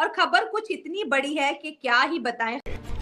और खबर कुछ इतनी बड़ी है कि क्या ही बताएं।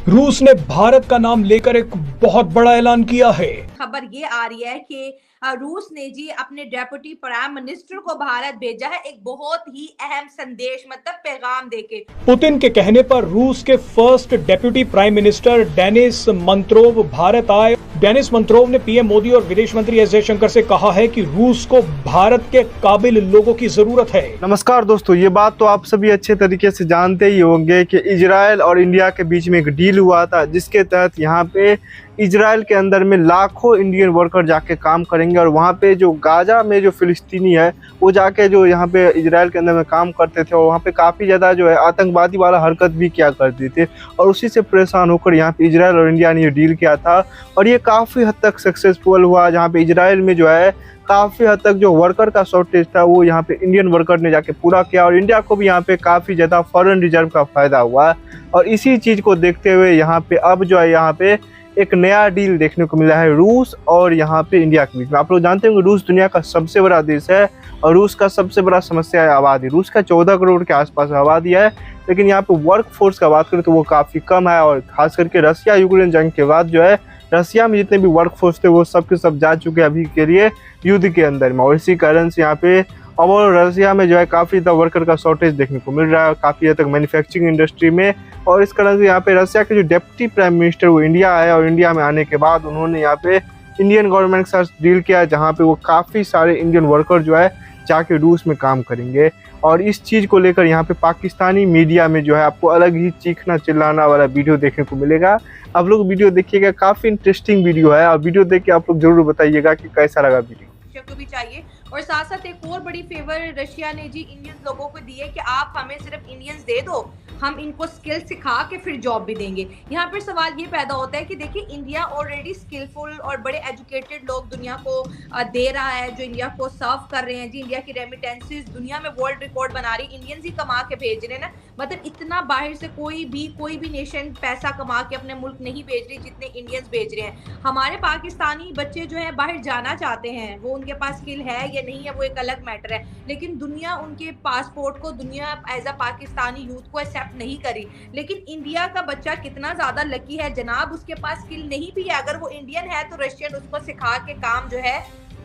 रूस ने भारत का नाम लेकर एक बहुत बड़ा ऐलान किया है। खबर ये आ रही है कि रूस ने जी अपने डेप्यूटी प्राइम मिनिस्टर को भारत भेजा है, एक बहुत ही अहम संदेश, मतलब पैगाम देके। पुतिन के कहने पर रूस के first deputy prime minister Denis Manturov Bharat आए। डेनिस मंत्रोव ने पीएम मोदी और विदेश मंत्री एस जयशंकर से कहा है कि रूस को भारत के काबिल लोगों की जरूरत है। नमस्कार दोस्तों, ये बात तो आप सभी अच्छे तरीके से जानते ही होंगे कि इजराइल और इंडिया के बीच में एक डील हुआ था, जिसके तहत यहाँ पे इजराइल के अंदर में लाखों इंडियन वर्कर जाके काम करेंगे और वहाँ पे जो गाजा में जो फिलिस्तीनी है वो जाके जो यहाँ पे इजराइल के अंदर में काम करते थे और वहाँ पे काफ़ी ज़्यादा जो है आतंकवादी वाला हरकत भी किया करते थे और उसी से परेशान होकर यहाँ पे इजराइल और इंडिया ने ये डील किया था और ये काफ़ी हद तक सक्सेसफुल हुआ। जहाँ पे इजराइल में जो है काफ़ी हद तक जो वर्कर का शॉर्टेज था वो यहाँ पे इंडियन वर्कर ने जाके पूरा किया और इंडिया को भी यहाँ पे काफ़ी ज़्यादा फॉरेन रिजर्व का फ़ायदा हुआ। और इसी चीज़ को देखते हुए यहाँ पे अब जो है यहाँ पे एक नया डील देखने को मिला है रूस और यहाँ पे इंडिया के बीच में। आप लोग जानते होंगे रूस दुनिया का सबसे बड़ा देश है और रूस का सबसे बड़ा समस्या है आबादी। रूस का 14 करोड़ के आसपास आबादी है, लेकिन यहाँ पे वर्क फोर्स का बात करें तो वो काफ़ी कम है और खास करके रशिया यूक्रेन जंग के बाद जो है रशिया में जितने भी वर्क फोर्स थे वो सब के सब जा चुके हैं अभी के लिए युद्ध के अंदर में। और इसी कारण से यहाँ पे अब रशिया में जो है काफ़ी ज़्यादा वर्कर का शॉर्टेज देखने को मिल रहा है काफ़ी हद तक मैन्युफैक्चरिंग इंडस्ट्री में। और इस कारण से यहाँ पे रशिया के जो डेप्यूटी प्राइम मिनिस्टर वो इंडिया आए और इंडिया में आने के बाद उन्होंने यहाँ पे इंडियन गवर्नमेंट के साथ डील किया, जहाँ पे वो काफ़ी सारे इंडियन वर्कर जो है जाके रूस में काम करेंगे। और इस चीज़ को लेकर यहाँ पे पाकिस्तानी मीडिया में जो है आपको अलग ही चीखना चिल्लाना वाला वीडियो देखने को मिलेगा। आप लोग वीडियो देखिएगा, काफ़ी इंटरेस्टिंग वीडियो है और वीडियो देख के आप लोग जरूर बताइएगा कि कैसा लगा वीडियो। को भी चाहिए। और साथ साथ एक और बड़ी फेवर रशिया ने जी इंडियन लोगों को दी है कि आप हमें सिर्फ इंडियंस दे दो, हम इनको स्किल सिखा के फिर जॉब भी देंगे। यहाँ पर सवाल ये पैदा होता है कि देखिए इंडिया ऑलरेडी स्किलफुल और बड़े एजुकेटेड लोग दुनिया को दे रहा है, जो इंडिया को सर्व कर रहे हैं जी। इंडिया की रेमिटेंसेस दुनिया में वर्ल्ड रिकॉर्ड बना रही, इंडियंस ही कमा के भेज रहे हैं ना। मतलब इतना बाहर से कोई भी नेशन पैसा कमा के अपने मुल्क नहीं भेज रही जितने इंडियंस भेज रहे हैं। हमारे पाकिस्तानी बच्चे जो है बाहर जाना चाहते हैं, वो उनके पास स्किल है या नहीं है वो एक अलग मैटर है, लेकिन दुनिया उनके पासपोर्ट को दुनिया एज अ पाकिस्तानी यूथ को एक्सेप्ट नहीं करी। लेकिन इंडिया का बच्चा कितना ज्यादा लकी है जनाब, उसके पास स्किल नहीं भी है, अगर वो इंडियन है तो रशियन उसको सिखा के काम जो है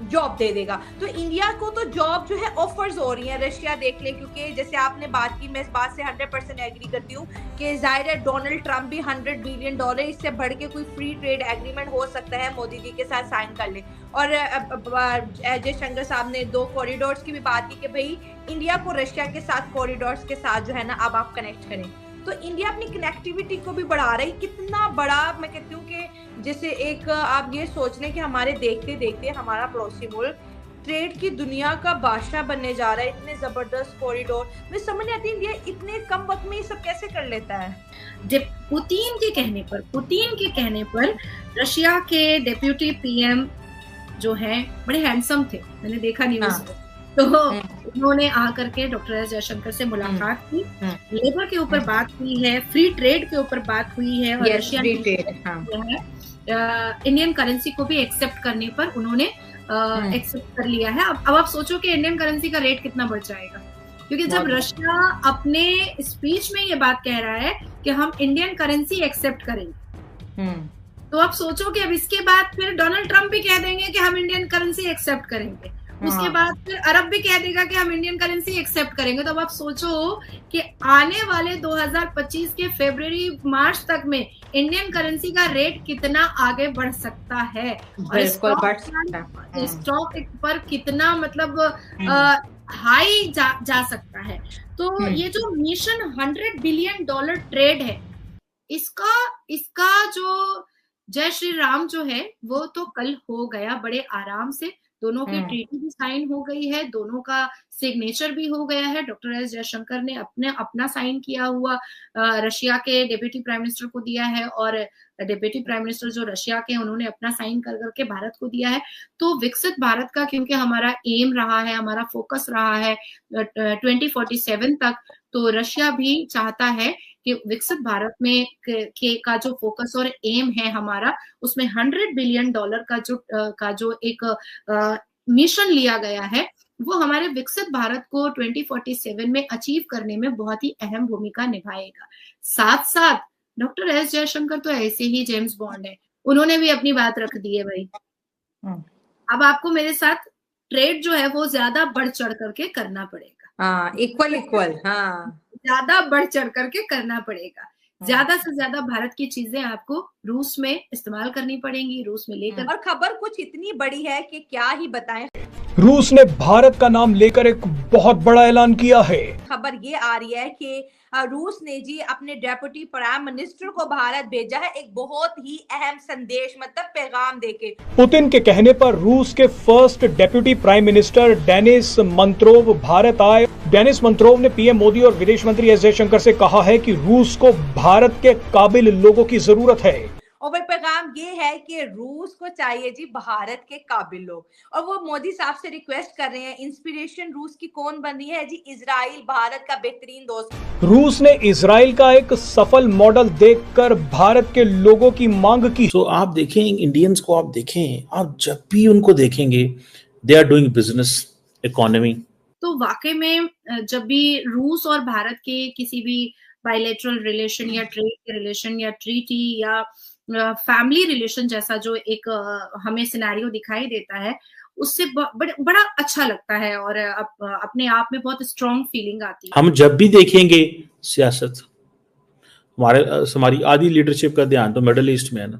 जॉब दे देगा। तो इंडिया को तो जॉब जो है ऑफर्स हो रही है, रशिया देख ले। क्योंकि जैसे आपने बात की, मैं इस बात से 100% एग्री करती हूँ कि जाहिर है डोनाल्ड ट्रंप भी $100 बिलियन इससे बढ़ के कोई फ्री ट्रेड एग्रीमेंट हो सकता है मोदी जी के साथ साइन कर ले। और जयशंकर साहब ने 2 कॉरिडोर्स की भी बात की कि भाई इंडिया को रशिया के साथ कॉरिडोर्स के साथ जो है ना अब आप कनेक्ट करें। तो इंडिया अपनी कनेक्टिविटी को भी बढ़ा रही, कितना बड़ा मैं कहती हूँ कि जैसे एक आप ये सोच लें कि हमारे देखते देखते हमारा पड़ोसी मुल्क ट्रेड की दुनिया का बादशाह बनने जा रहा है। इतने जबरदस्त कॉरिडोर, मैं समझ नहीं आती इंडिया इतने कम वक्त में ये सब कैसे कर लेता है। जब पुतिन के कहने पर रशिया के डेप्यूटी पीएम जो है बड़े हैंडसम थे, मैंने देखा न्यूज़ में। तो उन्होंने आकर के डॉक्टर एस जयशंकर से मुलाकात की, लेबर के ऊपर बात हुई है, फ्री ट्रेड के ऊपर बात हुई है और रशिया ने इंडियन करेंसी को भी एक्सेप्ट करने पर उन्होंने एक्सेप्ट कर लिया है। अब आप सोचो कि इंडियन करेंसी का रेट कितना बढ़ जाएगा, क्योंकि जब रशिया अपने स्पीच में ये बात कह रहा है कि हम इंडियन करेंसी एक्सेप्ट करेंगे, तो आप सोचो कि अब इसके बाद फिर डोनाल्ड ट्रंप भी कह देंगे कि हम इंडियन करेंसी एक्सेप्ट करेंगे, उसके बाद फिर अरब भी कह देगा कि हम इंडियन करेंसी एक्सेप्ट करेंगे। तो अब आप सोचो कि आने वाले 2025 के फरवरी मार्च तक में इंडियन करेंसी का रेट कितना आगे बढ़ सकता है और स्टॉक पर कितना मतलब हाई जा सकता है। तो ये जो मिशन $100 बिलियन ट्रेड है, इसका जो जय श्री राम जो है वो तो कल हो गया बड़े आराम से। दोनों की ट्रीटी भी साइन हो गई है, दोनों का सिग्नेचर भी हो गया है। डॉक्टर एस जयशंकर ने अपना साइन किया हुआ रशिया के डेप्यूटी प्राइम मिनिस्टर को दिया है और डेप्यूटी प्राइम मिनिस्टर जो रशिया के उन्होंने अपना साइन कर करके भारत को दिया है। तो विकसित भारत का क्योंकि हमारा एम रहा है, हमारा फोकस रहा है 2047 तक, तो रशिया भी चाहता है कि विकसित भारत में का जो फोकस और एम है हमारा, उसमें $100 बिलियन का जो एक मिशन लिया गया है वो हमारे विकसित भारत को 2047 में अचीव करने में बहुत ही अहम भूमिका निभाएगा। साथ साथ डॉक्टर एस जयशंकर तो ऐसे ही जेम्स बॉन्ड है, उन्होंने भी अपनी बात रख दी है भाई। अब आपको मेरे साथ ट्रेड जो है वो ज्यादा बढ़ चढ़ करके करना पड़ेगा। हाँ, इक्वल हाँ, ज्यादा बढ़ चढ़ करके करना पड़ेगा। ज्यादा से ज्यादा भारत की चीजें आपको रूस में इस्तेमाल करनी पड़ेंगी, रूस में लेकर। और खबर कुछ इतनी बड़ी है कि क्या ही बताएं। रूस ने भारत का नाम लेकर एक बहुत बड़ा ऐलान किया है। खबर ये आ रही है कि रूस ने जी अपने डेप्यूटी प्राइम मिनिस्टर को भारत भेजा है, एक बहुत ही अहम संदेश, मतलब पैगाम देके। पुतिन के कहने पर रूस के first deputy prime minister Denis Manturov Bharat आए। डेनिस मंत्रोव ने पीएम मोदी और विदेश मंत्री एस जयशंकर से कहा है कि रूस को भारत के काबिल लोगों की जरूरत है। और वह पैगाम ये है कि रूस को चाहिए जी भारत के काबिल लोग। और वो मोदी साहब से रिक्वेस्ट कर रहे हैं, इंस्पिरेशन रूस की कौन बन रही है जी? इजराइल, भारत का बेहतरीन दोस्त। रूस ने इजराइल का एक सफल मॉडल देखकर भारत के लोगों की मांग की। तो आप देखें, इंडियंस को आप देखें, आप जब भी उनको देखेंगे, they are doing business, economy. तो वाकई में जब भी रूस और भारत के किसी भी बायलैटरल रिलेशन या ट्रेड के रिलेशन या ट्रीटी या फैमिली रिलेशन जैसा जो एक हमें सिनेरियो दिखाई देता है, उससे बड़ा अच्छा लगता है और अपने आप में बहुत स्ट्रॉन्ग फीलिंग आती है। हम जब भी देखेंगे सियासत, हमारी आधी लीडरशिप का ध्यान तो मिडिल ईस्ट में है ना।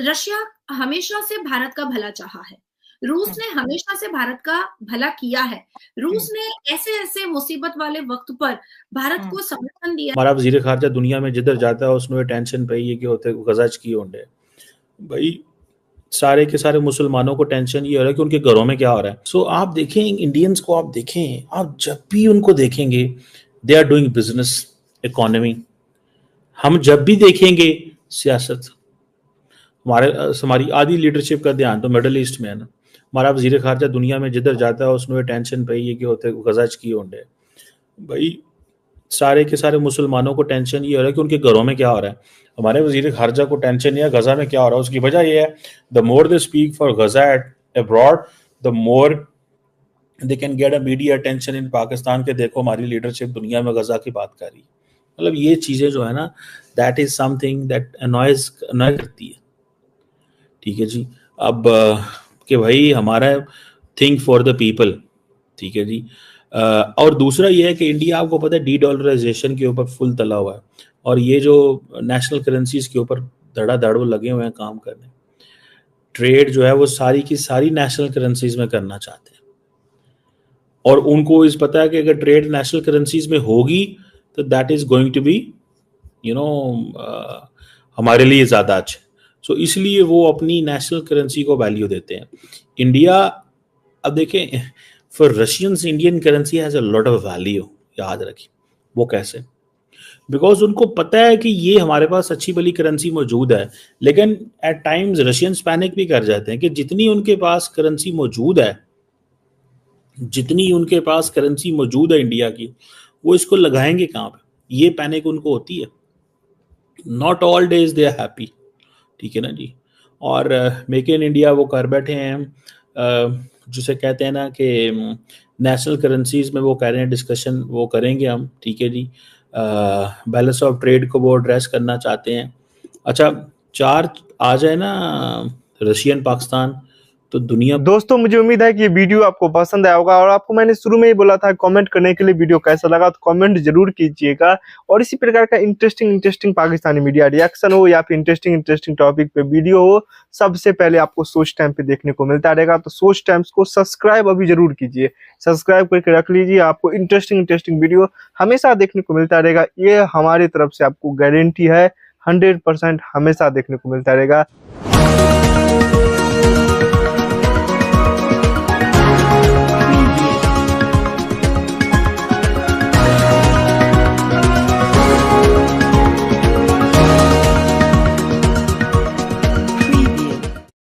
रशिया हमेशा से भारत का भला चाहा है, रूस ने हमेशा से भारत का भला किया है। रूस ने ऐसे ऐसे मुसीबत वाले वक्त पर भारत को समर्थन दिया। हमारा वजीर खारजा दुनिया में जिधर जाता है उसमें टेंशन पे ये कि होते गजाच की होंडे भाई, सारे के सारे मुसलमानों को टेंशन ये हो रहा है कि उनके घरों में क्या हो रहा है। सो आप देखें, इंडियंस को आप देखें, आप जब भी उनको देखेंगे, they are doing business, economy. हम जब भी देखेंगे सियासत, हमारी आधी लीडरशिप का ध्यान तो मिडिल ईस्ट में है ना। हमारा वजीर खारजा दुनिया में जिधर जाता है उसमें टेंशन पे ये कि होते गजाच की होंडे भाई, सारे के सारे मुसलमानों को टेंशन ये हो रहा है कि उनके घरों में क्या हो रहा है। हमारे वजीर खारजा को टेंशन या गजा में क्या हो रहा है, उसकी वजह यह है, the more they speak for Gaza at abroad, the more they can get a media attention in Pakistan के देखो हमारी लीडरशिप दुनिया में गजा की बात कर रही है। मतलब ये चीज़ें जो है ना, दैट इज समथिंग दैट अनॉय करती है। ठीक है जी। अब कि भाई हमारा थिंक फॉर द पीपल, ठीक है जी। और दूसरा ये है कि इंडिया, आपको पता है, डी डॉलराइजेशन के ऊपर फुल तला हुआ है और ये जो नेशनल करेंसीज के ऊपर धड़ाधड़ लगे हुए हैं काम करने। ट्रेड जो है वो सारी की सारी नेशनल करेंसीज में करना चाहते हैं और उनको इस पता है कि अगर ट्रेड नेशनल करेंसीज में होगी तो that is going to be हमारे लिए ज़्यादा अच्छा। सो इसलिए वो अपनी नेशनल करेंसी को वैल्यू देते हैं। इंडिया, अब देखें, for Russians Indian currency has a lot of value, याद रखिए। वो कैसे? बिकॉज उनको पता है कि ये हमारे पास अच्छी भली करेंसी मौजूद है, लेकिन एट टाइम्स रशियंस पैनिक भी कर जाते हैं कि जितनी उनके पास करेंसी मौजूद है, जितनी उनके पास करेंसी मौजूद है इंडिया की, वो इसको लगाएंगे कहाँ पे, ये पैनिक उनको होती है। Not all days they are happy, ठीक है ना जी। और मेक इन इंडिया वो कर बैठे हैं, जिसे कहते हैं ना कि नेशनल करेंसीज में वो कह रहे हैं डिस्कशन वो करेंगे हम, ठीक है जी। बैलेंस ऑफ ट्रेड को वो एड्रेस करना चाहते हैं। अच्छा, 4 आ जाए ना रशियन पाकिस्तान, तो दुनिया। दोस्तों मुझे उम्मीद है कि ये वीडियो आपको पसंद आया होगा और आपको मैंने शुरू में ही बोला था कमेंट करने के लिए, वीडियो कैसा लगा तो कमेंट जरूर कीजिएगा। और इसी प्रकार का इंटरेस्टिंग पाकिस्तानी मीडिया रिएक्शन हो या फिर इंटरेस्टिंग टॉपिक पे वीडियो हो, सबसे पहले आपको सोच टाइम पे देखने को मिलता रहेगा। तो सोच टाइम्स को सब्सक्राइब अभी जरूर कीजिए, सब्सक्राइब करके रख लीजिए, आपको इंटरेस्टिंग वीडियो हमेशा देखने को मिलता रहेगा। ये हमारी तरफ से आपको गारंटी है, 100% हमेशा देखने को मिलता रहेगा।